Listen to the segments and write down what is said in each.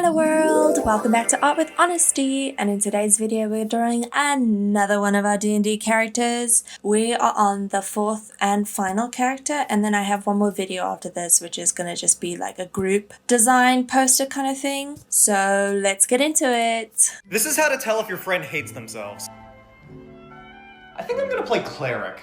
Hello world! Welcome back to Art with Honesty, and in today's video we're drawing another one of our D&D characters. We are on the fourth and final character, and then I have one more video after this which is gonna just be like a group design poster kind of thing. So let's get into it. This is how to tell if your friend hates themselves. I think I'm gonna play Cleric.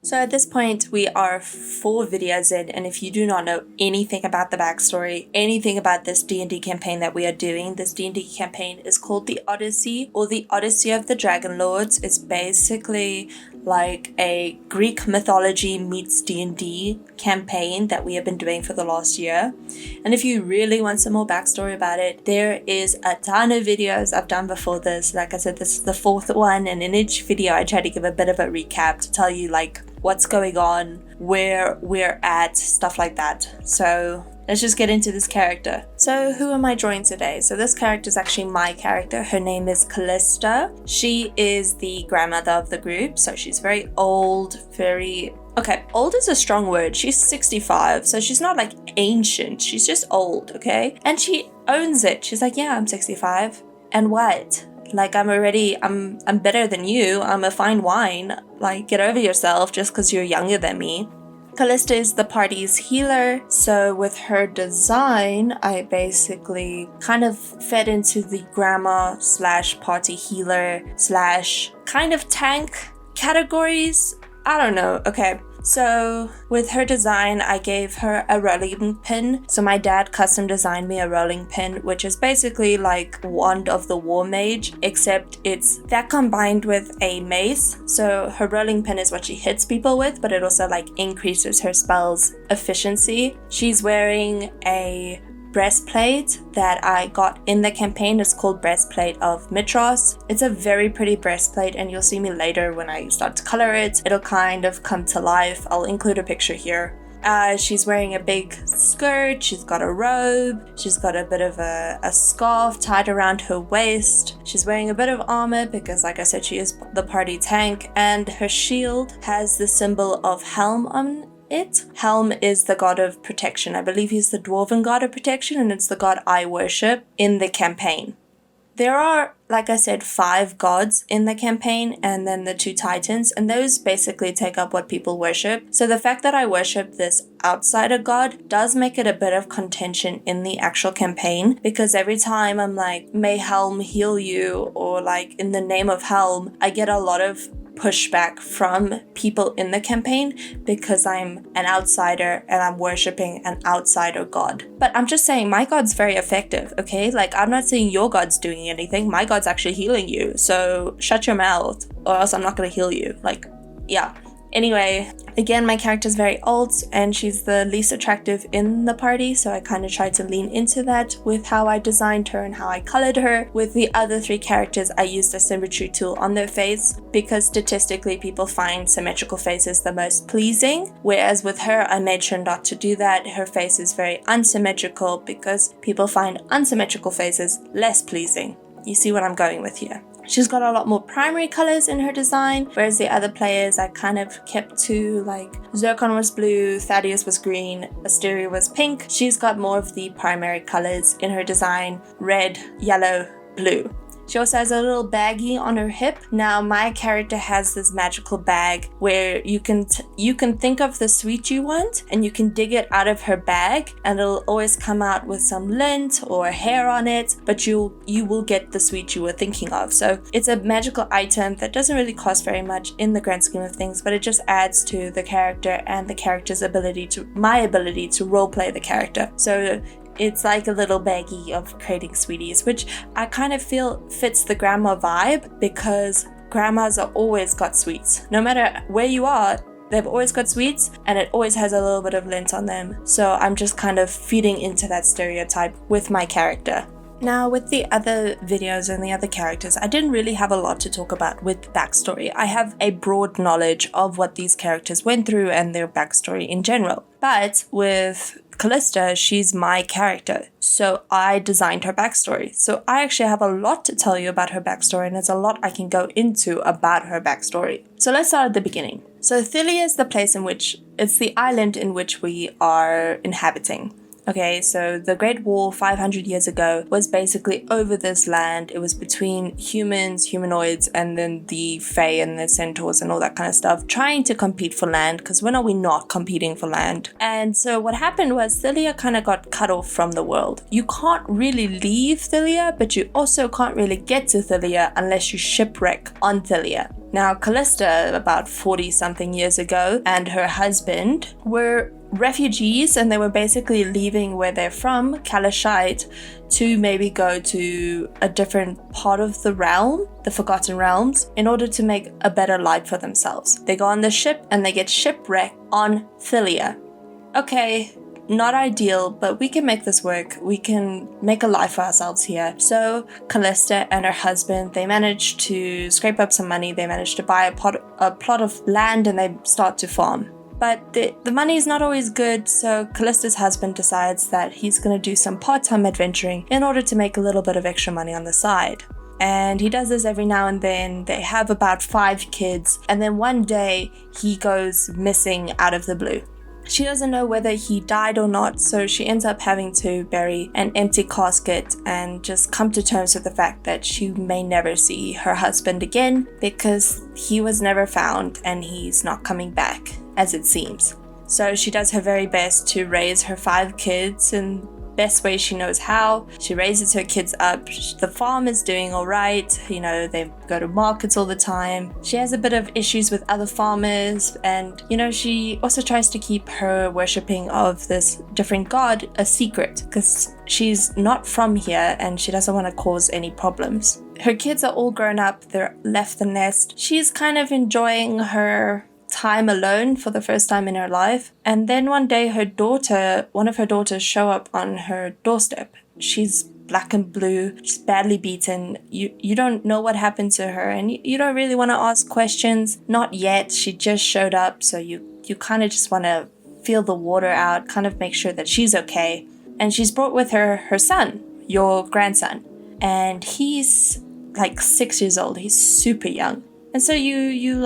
So at this point we are 4 videos in, and if you do not know anything about the backstory, anything about this D&D campaign that we are doing, this D&D campaign is called The Odyssey, or The Odyssey of the Dragon Lords. It's basically like a Greek mythology meets D&D campaign that we have been doing for the last year. And if you really want some more backstory about it, there is a ton of videos I've done before this. Like I said, this is the 4th one, and in each video I try to give a bit of a recap to tell you like what's going on, where we're at, stuff like that. So let's just get into this character. So who am I drawing today? So this character is actually my character. Her name is Callista. She is the grandmother of the group. So she's very old, old is a strong word. She's 65, so she's not like ancient. She's just old, okay? And she owns it. She's like, yeah, I'm 65. And what? Like, I'm better than you. I'm a fine wine. Like, get over yourself just because you're younger than me. Callista is the party's healer, so with her design, I basically kind of fed into the grandma / party healer / kind of tank categories. I don't know. Okay. So with her design, I gave her a rolling pin. So my dad custom designed me a rolling pin, which is basically like Wand of the War Mage, except it's that combined with a mace. So her rolling pin is what she hits people with, but it also like increases her spell's efficiency. She's wearing a breastplate that I got in the campaign. It's called Breastplate of Mitros. It's a very pretty breastplate, and you'll see me later when I start to color it. It'll kind of come to life. I'll include a picture here. She's wearing a big skirt, she's got a robe, she's got a bit of a scarf tied around her waist. She's wearing a bit of armor because, like I said, she is the party tank, and her shield has the symbol of Helm on it. Helm is the god of protection. I believe he's the dwarven god of protection, and it's the god I worship in the campaign. There are, like I said, 5 gods in the campaign, and then the 2 titans, and those basically take up what people worship. So the fact that I worship this outsider god does make it a bit of contention in the actual campaign, because every time I'm like, may Helm heal you, or like in the name of Helm, I get a lot of pushback from people in the campaign because I'm an outsider and I'm worshipping an outsider god. But I'm just saying my god's very effective, okay? Like, I'm not saying your god's doing anything. My god's actually healing you, so shut your mouth or else I'm not gonna heal you. Like, yeah. Anyway, again, my character's very old and she's the least attractive in the party, so I kind of tried to lean into that with how I designed her and how I colored her. With the other 3 characters, I used a symmetry tool on their face because statistically people find symmetrical faces the most pleasing, whereas with her, I made sure not to do that. Her face is very unsymmetrical because people find unsymmetrical faces less pleasing. You see what I'm going with here? She's got a lot more primary colors in her design, whereas the other players I kind of kept to, like Zircon was blue, Thaddeus was green, Asteria was pink. She's got more of the primary colors in her design: red, yellow, blue. She also has a little baggie on her hip. Now my character has this magical bag where you can think of the sweet you want and you can dig it out of her bag, and it'll always come out with some lint or hair on it, but you will get the sweet you were thinking of. So it's a magical item that doesn't really cost very much in the grand scheme of things, but it just adds to the character and the character's my ability to roleplay the character. So it's like a little baggie of creating sweeties, which I kind of feel fits the grandma vibe because grandmas are always got sweets. No matter where you are, they've always got sweets, and it always has a little bit of lint on them. So I'm just kind of feeding into that stereotype with my character. Now, with the other videos and the other characters, I didn't really have a lot to talk about with backstory. I have a broad knowledge of what these characters went through and their backstory in general. But with Callista, she's my character, so I designed her backstory. So I actually have a lot to tell you about her backstory, and there's a lot I can go into about her backstory. So let's start at the beginning. So Thylia is the place it's the island in which we are inhabiting. Okay, so the Great War 500 years ago was basically over this land. It was between humans, humanoids, and then the Fae and the centaurs and all that kind of stuff, trying to compete for land, because when are we not competing for land? And so what happened was Thylia kind of got cut off from the world. You can't really leave Thylia, but you also can't really get to Thylia unless you shipwreck on Thylia. Now, Callista, about 40-something years ago, and her husband were refugees, and they were basically leaving where they're from, Kalashite, to maybe go to a different part of the realm, the Forgotten Realms, in order to make a better life for themselves. They go on the ship and they get shipwrecked on Thylia. Okay, not ideal, but we can make this work. We can make a life for ourselves here. So Callista and her husband, they managed to scrape up some money. They managed to buy a plot of land, and they start to farm. But the money is not always good, so Callista's husband decides that he's going to do some part-time adventuring in order to make a little bit of extra money on the side. And he does this every now and then. They have about 5 kids, and then one day he goes missing out of the blue. She doesn't know whether he died or not, so she ends up having to bury an empty casket and just come to terms with the fact that she may never see her husband again because he was never found and he's not coming back, as it seems. So she does her very best to raise her 5 kids in best way she knows how. She raises her kids up. The farm is doing all right. They go to markets all the time. She has a bit of issues with other farmers, and she also tries to keep her worshipping of this different god a secret because she's not from here and she doesn't want to cause any problems. Her kids are all grown up. They're left the nest. She's kind of enjoying her time alone for the first time in her life. And then one day one of her daughters show up on her doorstep. She's black and blue, she's badly beaten. You don't know what happened to her, and you don't really want to ask questions. Not yet. She just showed up, so you kind of just want to feel the water out, kind of make sure that she's okay. And she's brought with her son, your grandson, and he's like 6 years old. He's super young. And so you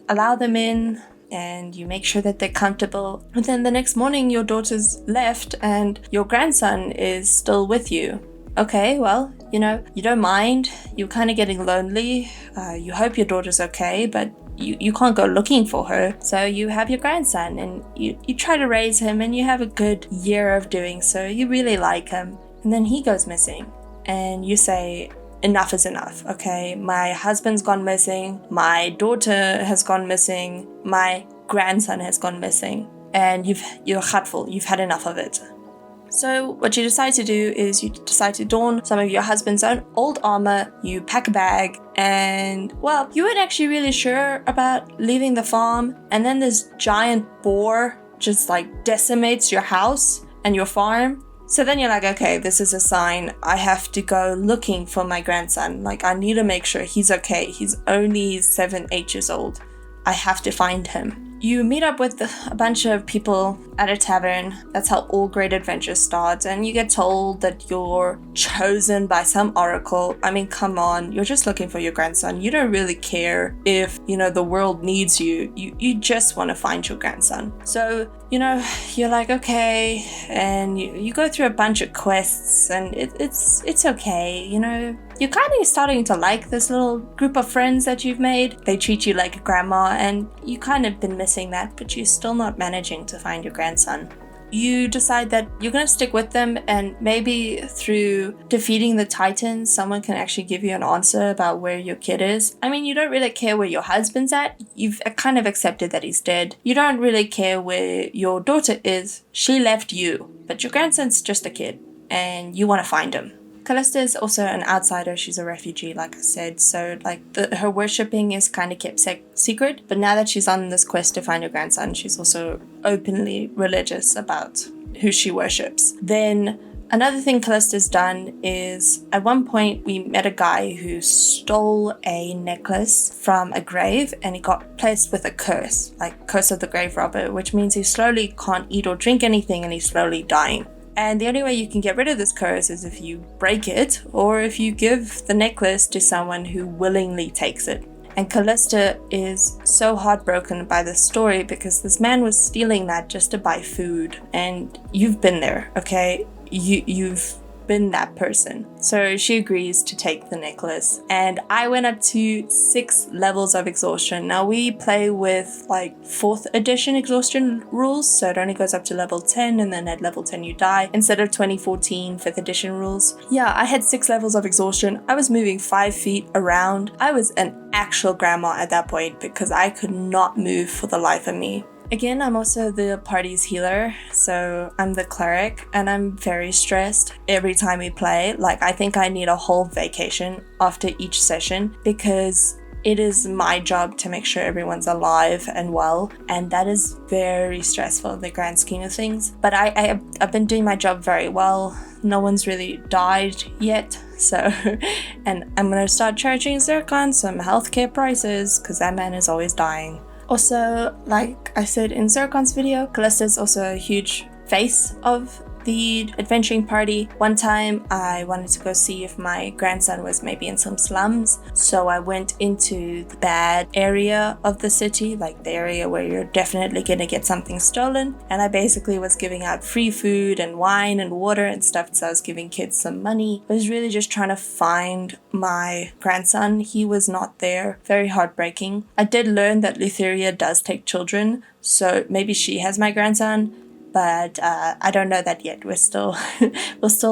allow them in and you make sure that they're comfortable. And then the next morning your daughter's left and your grandson is still with you. Okay, well, you don't mind. You're kind of getting lonely. You hope your daughter's okay, but you can't go looking for her. So you have your grandson and you try to raise him, and you have a good year of doing so. You really like him. And then he goes missing. And you say, enough is enough, okay? My husband's gone missing, my daughter has gone missing, my grandson has gone missing, and you're hurtful, you've had enough of it. So what you decide to do is you decide to don some of your husband's own old armor, you pack a bag, and well, you weren't actually really sure about leaving the farm, and then this giant boar just decimates your house and your farm. So then you're like, okay, this is a sign. I have to go looking for my grandson. I need to make sure he's okay. He's only 7, 8 years old. I have to find him. You meet up with a bunch of people at a tavern. That's how all great adventures start. And you get told that you're chosen by some oracle. I mean, come on. You're just looking for your grandson. You don't really care if, the world needs you. You just want to find your grandson. So, you're like, okay. And you go through a bunch of quests and it's okay. You're kind of starting to like this little group of friends that you've made. They treat you like a grandma, and you kind of been missing that, but you're still not managing to find your grandson. You decide that you're going to stick with them, and maybe through defeating the Titans, someone can actually give you an answer about where your kid is. I mean, you don't really care where your husband's at. You've kind of accepted that he's dead. You don't really care where your daughter is. She left you, but your grandson's just a kid, and you want to find him. Callista is also an outsider. She's a refugee, like I said, so her worshipping is kind of kept secret, but now that she's on this quest to find her grandson, she's also openly religious about who she worships. Then another thing Callista's done is, at one point we met a guy who stole a necklace from a grave, and he got placed with a curse, curse of the grave robber, which means he slowly can't eat or drink anything and he's slowly dying. And the only way you can get rid of this curse is if you break it, or if you give the necklace to someone who willingly takes it. And Callista is so heartbroken by the story because this man was stealing that just to buy food. And you've been there, okay? You've been that person. So she agrees to take the necklace, and I went up to 6 levels of exhaustion. Now we play with like 4th edition exhaustion rules, so it only goes up to level 10, and then at level 10 you die, instead of 2014 5th edition rules. Yeah, I had 6 levels of exhaustion. I was moving 5 feet around. I was an actual grandma at that point because I could not move for the life of me. Again, I'm also the party's healer, so I'm the cleric, and I'm very stressed every time we play. Like, I think I need a whole vacation after each session because it is my job to make sure everyone's alive and well, and that is very stressful in the grand scheme of things. But I've been doing my job very well. No one's really died yet, so, and I'm gonna start charging Zircon some healthcare prices because that man is always dying. Also, like I said in Zircon's video, Callista is also a huge face of the adventuring party. One time I wanted to go see if my grandson was maybe in some slums, so I went into the bad area of the city, like the area where you're definitely gonna get something stolen, and I basically was giving out free food and wine and water and stuff, so I was giving kids some money. I was really just trying to find my grandson. He was not there. Very heartbreaking. I did learn that Lutheria does take children, so maybe she has my grandson, but I don't know that yet. We're still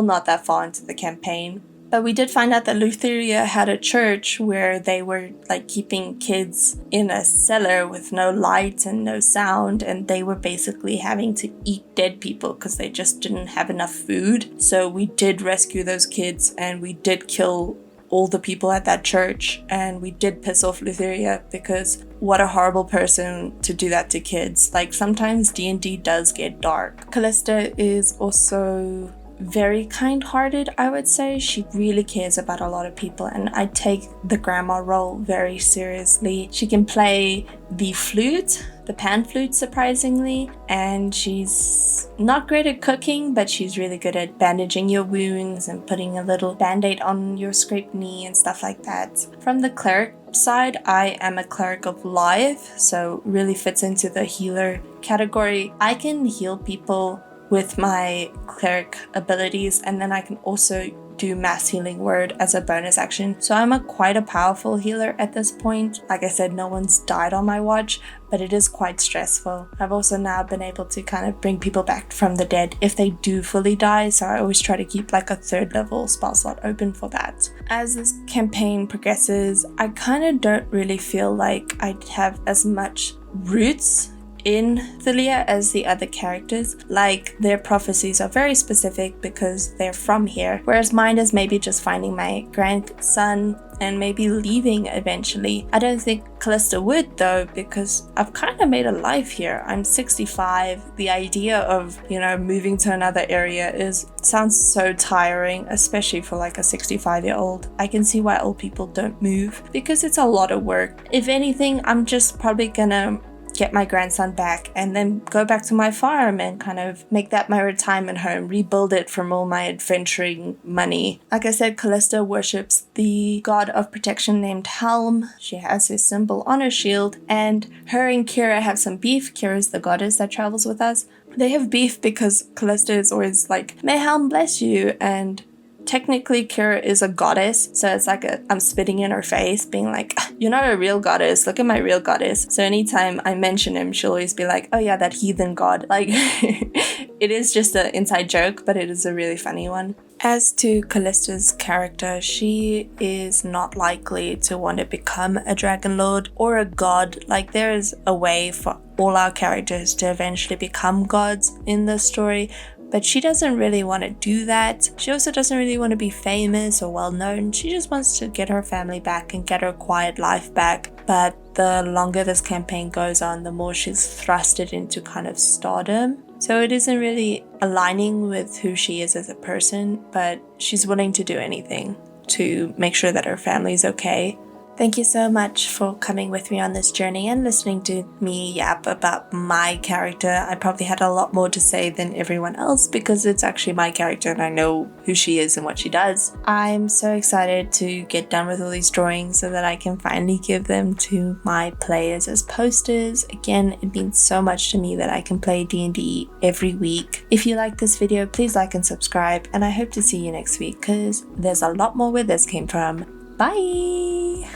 not that far into the campaign. But we did find out that Lutheria had a church where they were like keeping kids in a cellar with no light and no sound, and they were basically having to eat dead people because they just didn't have enough food. So we did rescue those kids, and we did kill all the people at that church, and we did piss off Lutheria because what a horrible person to do that to kids. Like, sometimes D&D does get dark. Callista is also very kind-hearted, I would say. She really cares about a lot of people, and I take the grandma role very seriously. She can play the flute, the pan flute, surprisingly, and she's not great at cooking, but she's really good at bandaging your wounds and putting a little band-aid on your scraped knee and stuff like that. From the cleric side, I am a cleric of life, so really fits into the healer category. I can heal people with my cleric abilities, and then I can also do mass healing word as a bonus action. So I'm quite a powerful healer at this point. Like I said, no one's died on my watch, but it is quite stressful. I've also now been able to kind of bring people back from the dead if they do fully die, so I always try to keep like a 3rd level spell slot open for that. As this campaign progresses, I kind of don't really feel like I have as much roots in Thalia as the other characters. Like, their prophecies are very specific because they're from here, whereas mine is maybe just finding my grandson and maybe leaving eventually. I don't think Callista would though, because I've kind of made a life here. I'm 65. The idea of, moving to another area sounds so tiring, especially for like a 65-year-old. I can see why old people don't move because it's a lot of work. If anything, I'm just probably gonna get my grandson back and then go back to my farm and kind of make that my retirement home, rebuild it from all my adventuring money. Like I said, Callista worships the god of protection named Helm. She has his symbol on her shield, and her and Kira have some beef. Kira is the goddess that travels with us. They have beef because Callista is always like, "May Helm bless you," and technically Kira is a goddess, so it's like I'm spitting in her face, being like, "You're not a real goddess, look at my real goddess." So anytime I mention him, she'll always be like, "Oh yeah, that heathen god." Like, it is just an inside joke, but it is a really funny one. As to Callista's character, she is not likely to want to become a dragon lord or a god. Like, there is a way for all our characters to eventually become gods in this story, but she doesn't really want to do that. She also doesn't really want to be famous or well known. She just wants to get her family back and get her quiet life back. But the longer this campaign goes on, the more she's thrusted into kind of stardom. So it isn't really aligning with who she is as a person, but she's willing to do anything to make sure that her family's okay. Thank you so much for coming with me on this journey and listening to me yap about my character. I probably had a lot more to say than everyone else because it's actually my character and I know who she is and what she does. I'm so excited to get done with all these drawings so that I can finally give them to my players as posters. Again, it means so much to me that I can play D&D every week. If you like this video, please like and subscribe, and I hope to see you next week because there's a lot more where this came from. Bye!